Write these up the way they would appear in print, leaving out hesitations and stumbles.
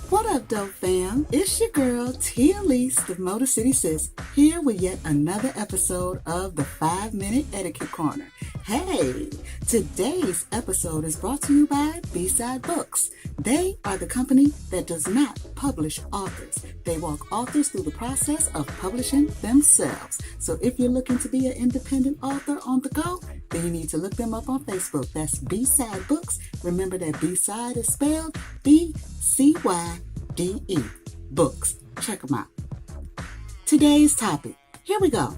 What up, dope fam? It's your girl, Tia Elise, the Motor City Sis, here with yet another episode of the 5-Minute Etiquette Corner. Hey, today's episode is brought to you by B-Side Books. They are the company that does not publish authors. They walk authors through the process of publishing themselves. So if you're looking to be an independent author on the go, then you need to look them up on Facebook. That's B-Side Books. Remember that B-Side is spelled B-C-Y-D-E. Books. Check them out. Today's topic. Here we go.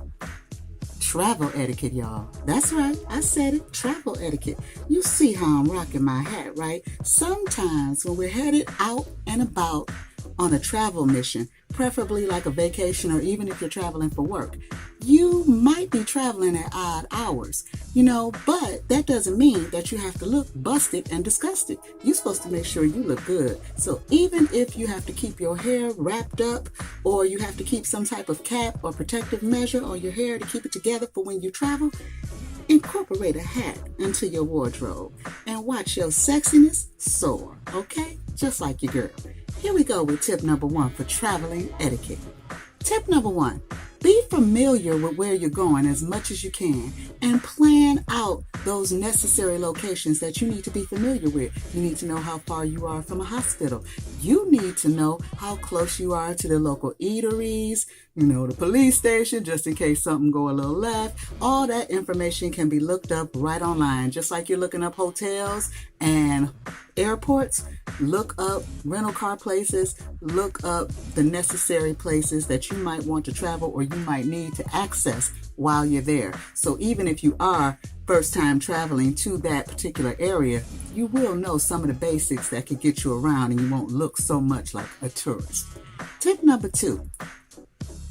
Travel etiquette, y'all. That's right. I said it. Travel etiquette. You see how I'm rocking my hat, right? Sometimes when we're headed out and about on a travel mission, preferably like a vacation or even if you're traveling for work, you might be traveling at odd hours, but that doesn't mean that you have to look busted and disgusted. You're supposed to make sure you look good. So even if you have to keep your hair wrapped up or you have to keep some type of cap or protective measure on your hair to keep it together for when you travel, incorporate a hat into your wardrobe and watch your sexiness soar, okay? Just like your girl. Here we go with tip number 1 for traveling etiquette. Tip number 1, be familiar with where you're going as much as you can and plan out those necessary locations that you need to be familiar with. You need to know how far you are from a hospital. You need to know how close you are to the local eateries, the police station, just in case something go a little left. All that information can be looked up right online, just like you're looking up hotels and airports. Look up rental car places, look up the necessary places that you might want to travel or you might need to access while you're there. So even if you are first time traveling to that particular area, you will know some of the basics that can get you around and you won't look so much like a tourist. Tip number 2,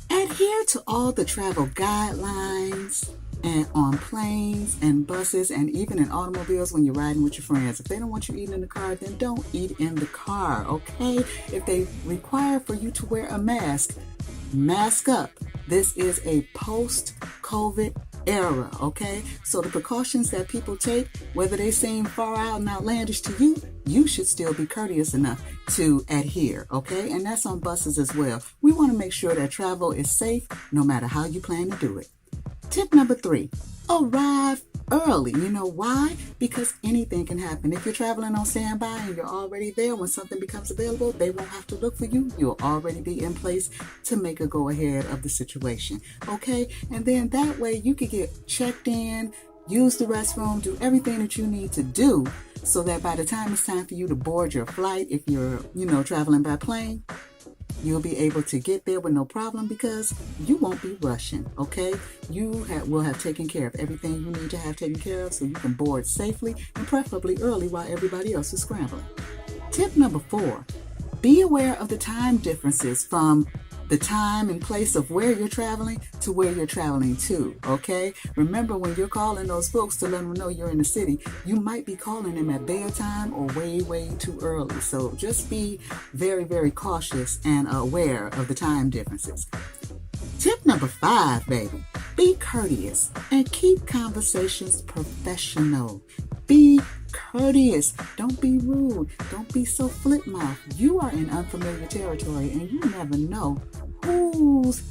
adhere to all the travel guidelines and on planes and buses and even in automobiles when you're riding with your friends. If they don't want you eating in the car, then don't eat in the car, okay? If they require for you to wear a mask, mask up. This is a post-COVID era, okay? So the precautions that people take, whether they seem far out and outlandish to you, you should still be courteous enough to adhere, okay? And that's on buses as well. We want to make sure that travel is safe no matter how you plan to do it. Tip number 3, arrive early. You know why? Because anything can happen. If you're traveling on standby and you're already there, when something becomes available, they won't have to look for you. You'll already be in place to make a go ahead of the situation. Okay? And then that way you can get checked in, use the restroom, do everything that you need to do so that by the time it's time for you to board your flight, if you're, traveling by plane, you'll be able to get there with no problem because you won't be rushing, okay? You will have taken care of everything you need to have taken care of so you can board safely and preferably early while everybody else is scrambling. Tip number 4, be aware of the time differences from the time and place of where you're traveling to where you're traveling to, okay? Remember, when you're calling those folks to let them know you're in the city, you might be calling them at bedtime or way, way too early. So just be very, very cautious and aware of the time differences. Tip number 5, baby, be courteous and keep conversations professional. Be courteous. Don't be rude. Don't be so flip-mouth. You are in unfamiliar territory and you never know whose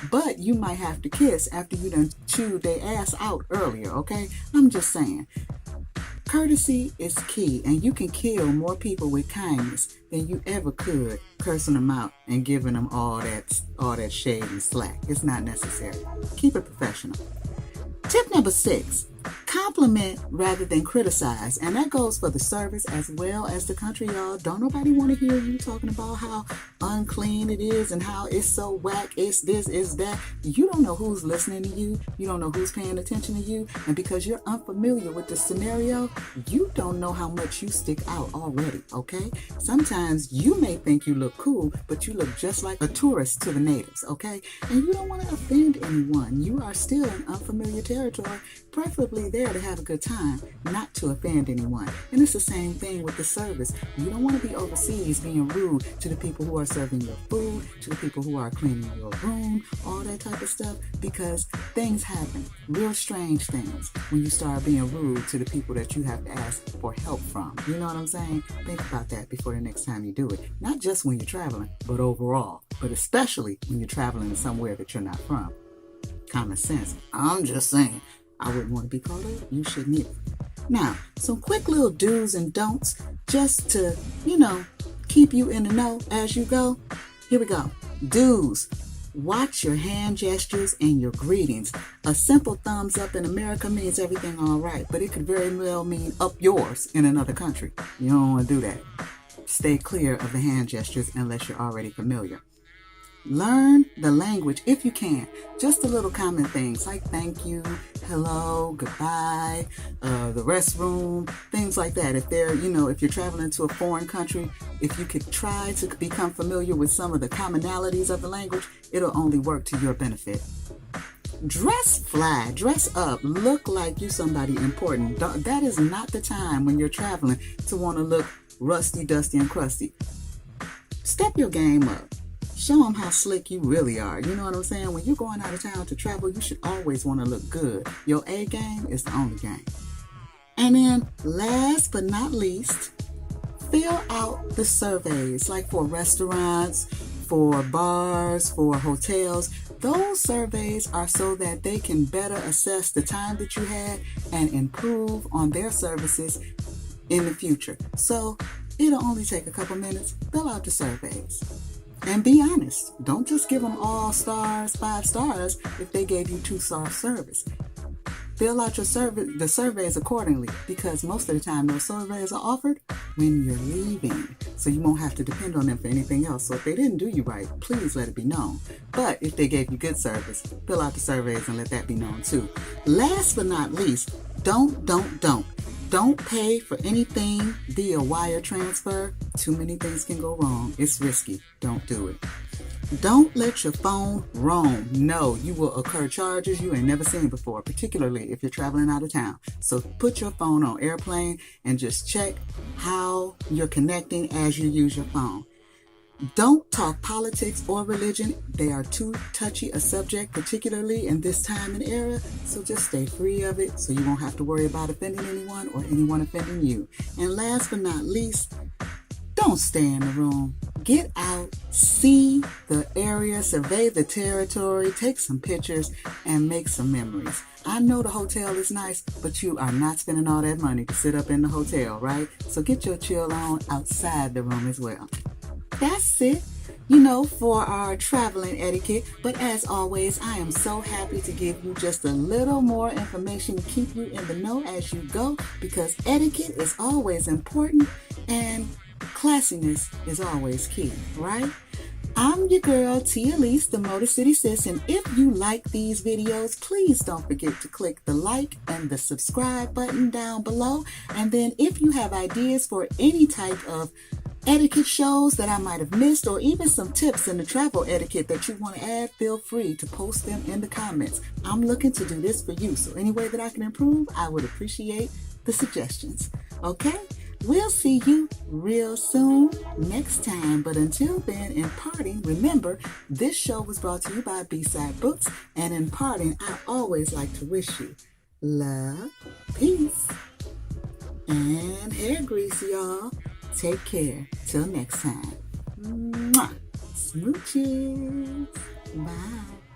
butt you might have to kiss after you done chewed their ass out earlier, okay? I'm just saying. Courtesy is key, and you can kill more people with kindness than you ever could cursing them out and giving them all that shade and slack. It's not necessary. Keep it professional. Tip number 6, compliment rather than criticize. And that goes for the service as well as the country, y'all. Don't nobody want to hear you talking about how unclean it is and how it's so whack, it's this, it's that. You don't know who's listening to you. You don't know who's paying attention to you. And because you're unfamiliar with the scenario, you don't know how much you stick out already, okay? Sometimes you may think you look cool, but you look just like a tourist to the natives, okay? And you don't want to offend anyone. You are still in unfamiliar territory. Preferably simply there to have a good time, not to offend anyone. And it's the same thing with the service. You don't want to be overseas being rude to the people who are serving your food, to the people who are cleaning your room, all that type of stuff, because things happen, real strange things, when you start being rude to the people that you have to ask for help from. You know what I'm saying? Think about that before the next time you do it. Not just when you're traveling, but overall, but especially when you're traveling to somewhere that you're not from. Common sense. I'm just saying, I wouldn't want to be called up. You shouldn't either. Now, some quick little do's and don'ts just to, keep you in the know as you go. Here we go. Do's. Watch your hand gestures and your greetings. A simple thumbs up in America means everything all right, but it could very well mean up yours in another country. You don't want to do that. Stay clear of the hand gestures unless you're already familiar. Learn the language if you can. Just the little common things like thank you, hello, goodbye, the restroom, things like that. If if you're traveling to a foreign country, if you could try to become familiar with some of the commonalities of the language, it'll only work to your benefit. Dress fly, dress up, look like you somebody important. That is not the time when you're traveling to want to look rusty, dusty, and crusty. Step your game up. Show them how slick you really are. You know what I'm saying? When you're going out of town to travel, you should always want to look good. Your A game is the only game. And then last but not least, fill out the surveys, like for restaurants, for bars, for hotels. Those surveys are so that they can better assess the time that you had and improve on their services in the future. So it'll only take a couple minutes. Fill out the surveys. And be honest. Don't just give them all stars, 5 stars, if they gave you 2-star service. Fill out the surveys accordingly, because most of the time those surveys are offered when you're leaving. So you won't have to depend on them for anything else. So if they didn't do you right, please let it be known. But if they gave you good service, fill out the surveys and let that be known too. Last but not least, don't pay for anything via wire transfer. Too many things can go wrong. It's risky. Don't do it. Don't let your phone roam. No, you will incur charges you ain't never seen before, particularly if you're traveling out of town. So put your phone on airplane and just check how you're connecting as you use your phone. Don't talk politics or religion. They are too touchy a subject, particularly in this time and era. So just stay free of it so you won't have to worry about offending anyone or anyone offending you. And last but not least, don't stay in the room. Get out, see the area, survey the territory, take some pictures, and make some memories. I know the hotel is nice, but you are not spending all that money to sit up in the hotel, right? So get your chill on outside the room as well. That's it, for our traveling etiquette. But as always, I am so happy to give you just a little more information to keep you in the know as you go, because etiquette is always important and classiness is always key, right? I'm your girl, Tia Elise, the Motor City Sis, and if you like these videos, please don't forget to click the like and the subscribe button down below. And then if you have ideas for any type of etiquette shows that I might have missed, or even some tips in the travel etiquette that you want to add, feel free to post them in the comments. I'm looking to do this for you, so any way that I can improve, I would appreciate the suggestions. Okay? We'll see you real soon next time. But until then, in parting, remember, this show was brought to you by B-Side Books. And in parting, I always like to wish you love, peace, and hair grease, y'all. Take care. Till next time. Mwah. Smooches. Bye.